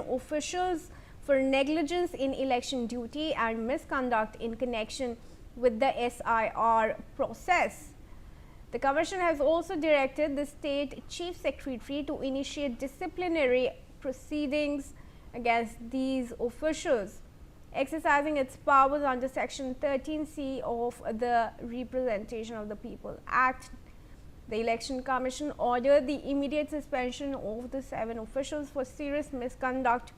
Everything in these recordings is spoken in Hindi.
officials for negligence in election duty and misconduct in connection with the SIR process. The Commission has also directed the State Chief Secretary to initiate disciplinary proceedings against these officials, exercising its powers under Section 13C of the Representation of the People Act. The Election Commission ordered the immediate suspension of the 7 officials for serious misconduct,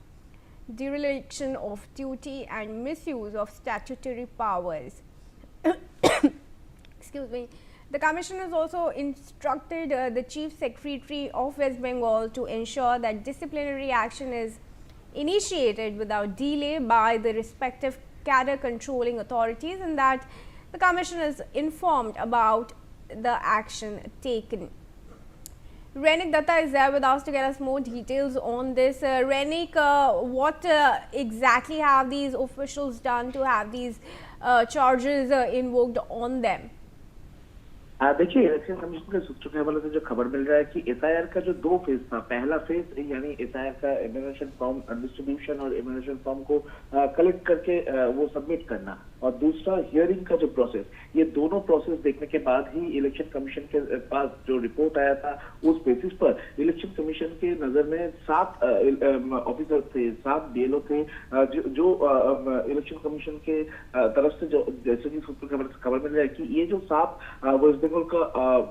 dereliction of duty and misuse of statutory powers. Excuse me. The Commission has also instructed the Chief Secretary of West Bengal to ensure that disciplinary action is initiated without delay by the respective cadre controlling authorities, and that the Commission is informed about the action taken. Renik Datta is there with us to get us more details on this. Renik, what exactly have these officials done to have these charges invoked on them? देखिए, इलेक्शन कमीशन के सूत्रों के हवाले से जो खबर मिल रहा है कि एसआईआर का जो 2 फेज था, पहला फेज यानी एसआईआर का इम्यूनेशन फॉर्म डिस्ट्रीब्यूशन और इम्यूनेशन फॉर्म को कलेक्ट करके वो सबमिट करना, और दूसरा हियरिंग का जो प्रोसेस, ये दोनों प्रोसेस देखने के बाद ही इलेक्शन कमीशन के पास जो रिपोर्ट आया था, उस बेसिस पर इलेक्शन कमीशन के नजर में 7 ऑफिसर थे, 7 बीएलओ थे, जो इलेक्शन कमीशन के तरफ से जो जैसे कि सूत्रों के खबर मिल रहा है कि ये जो 7 वेस्ट बंगाल का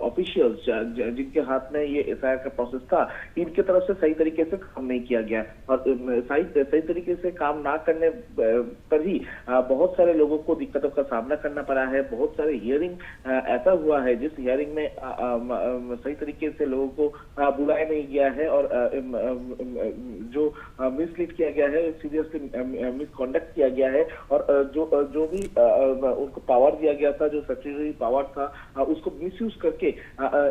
ऑफिशियल्स जिनके हाथ में ये एसआईआर का प्रोसेस था, इनके तरफ से सही तरीके से काम नहीं किया गया, और सही तरीके से काम ना करने पर ही बहुत सारे लोगों को दिक्कतों का सामना करना पड़ा है। बहुत सारे हियरिंग ऐसा हुआ है जिस हियरिंग में सही तरीके से लोगों को बुलाया नहीं गया है, और जो मिसलीड किया गया है, सीरियसली मिसकॉन्डक्ट किया गया है, और जो भी उनको पावर दिया गया था, जो स्टैट्यूटरी पावर था, उसको मिसयूज करके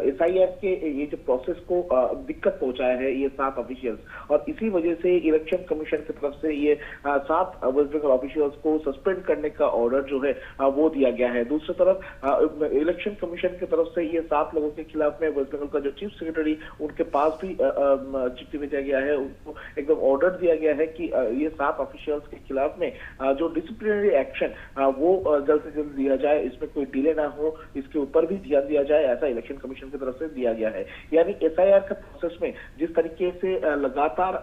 एसआईआर के ये जो प्रोसेस को दिक्कत पहुंचाया है ये 7 ऑफिशियल्स, और इसी वजह से इलेक्शन कमीशन की तरफ से ये 7 वेस्ट बंगाल ऑफिशियल्स को सस्पेंड करने का ऑर्डर जो है वो दिया गया है। दूसरी तरफ इलेक्शन कमीशन की तरफ से ये 7 लोगों के खिलाफ में वेस्ट बंगाल का जो चीफ सेक्रेटरी, उनके पास भी चिट्ठी भेजा गया है, उनको एकदम ऑर्डर दिया गया है कि ये 7 ऑफिशियल्स के खिलाफ में जो डिसिप्लिनरी एक्शन वो जल्द से जल्द दिया जाए, इसमें कोई डिले ना हो, इसके ऊपर भी ध्यान दिया जाए, ऐसा इलेक्शन कमीशन की तरफ से दिया गया है। यानी एसआईआर का प्रोसेस में जिस तरीके से लगातार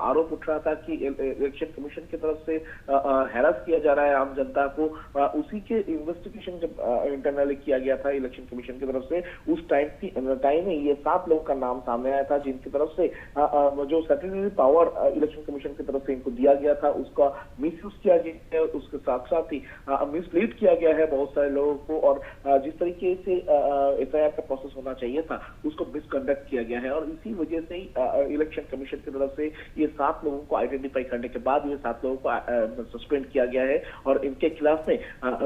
आरोप उठ रहा था कि इलेक्शन कमीशन की तरफ से हैरास किया जा रहा है आम जनता को, उसी के इन्वेस्टिगेशन जब इंटरनली किया गया था इलेक्शन कमीशन की तरफ से, उस टाइम में ये 7 लोगों का नाम सामने आया था जिनकी तरफ से जो स्टैट्यूटरी पावर इलेक्शन कमीशन की तरफ से इनको दिया गया था, उसका मिसयूज किया गया है, उसके साथ साथ ही मिसलीड किया गया है बहुत सारे लोगों को, और जिस तरीके से एसआईआर का प्रोसेस होना चाहिए था उसको मिसकंडक्ट किया गया है, और इसी वजह से ही इलेक्शन कमीशन की तरफ से ये 7 लोगों को आइडेंटिफाई करने के बाद ये 7 लोगों को सस्पेंड किया गया है, और इनके खिलाफ में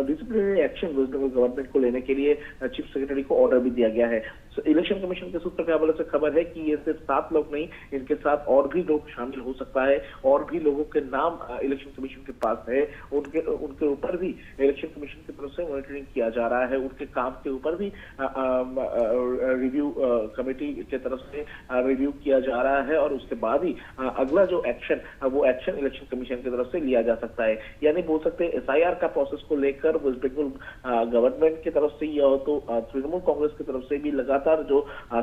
disciplinary action West Bengal government को लेने के लिए चीफ सेक्रेटरी को ऑर्डर भी दिया गया है। इलेक्शन कमीशन के सूत्र के हवाले से खबर है कि ये सिर्फ 7 लोग नहीं, इनके साथ और भी लोग शामिल हो सकता है, और भी लोगों के नाम इलेक्शन कमीशन के पास है, उनके ऊपर भी इलेक्शन कमीशन की तरफ से मॉनिटरिंग किया जा रहा है, उनके काम के ऊपर भी रिव्यू कमेटी के तरफ से रिव्यू किया जा रहा है, और उसके बाद ही अगला जो एक्शन वो एक्शन इलेक्शन कमीशन की तरफ से लिया जा सकता है। यानी बोल सकते हैं एसआईआर का प्रोसेस को लेकर वेस्ट बंगाल गवर्नमेंट की तरफ से या तो तृणमूल कांग्रेस की तरफ से भी लगातार जो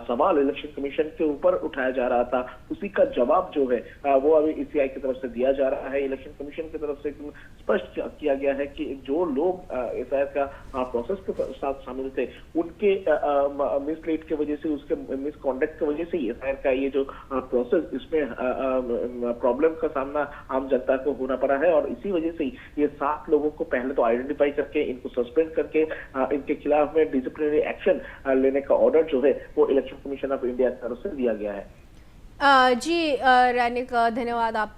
सवाल इलेक्शन कमीशन के ऊपर उठाया जा रहा था, उसी का जवाब जो है वो अभी ईसीआई की तरफ से दिया जा रहा है। इलेक्शन कमीशन की तरफ से स्पष्ट किया गया है कि जो लोग एसआईआर का प्रोसेस के साथ शामिल थे, उनके मिसलीड की वजह से, उसके मिसकॉन्डक्ट की वजह से एसआईआर का ये जो प्रोसेस, इसमें प्रॉब्लम का सामना आम जनता को होना पड़ा है, और इसी वजह से ये 7 लोगों को पहले तो आइडेंटिफाई करके इनको सस्पेंड करके इनके खिलाफ में डिसिप्लिनरी एक्शन लेने का ऑर्डर जो है वो इलेक्शन कमीशन ऑफ इंडिया की तरफ से दिया गया है। जी रेनिक, धन्यवाद आपका।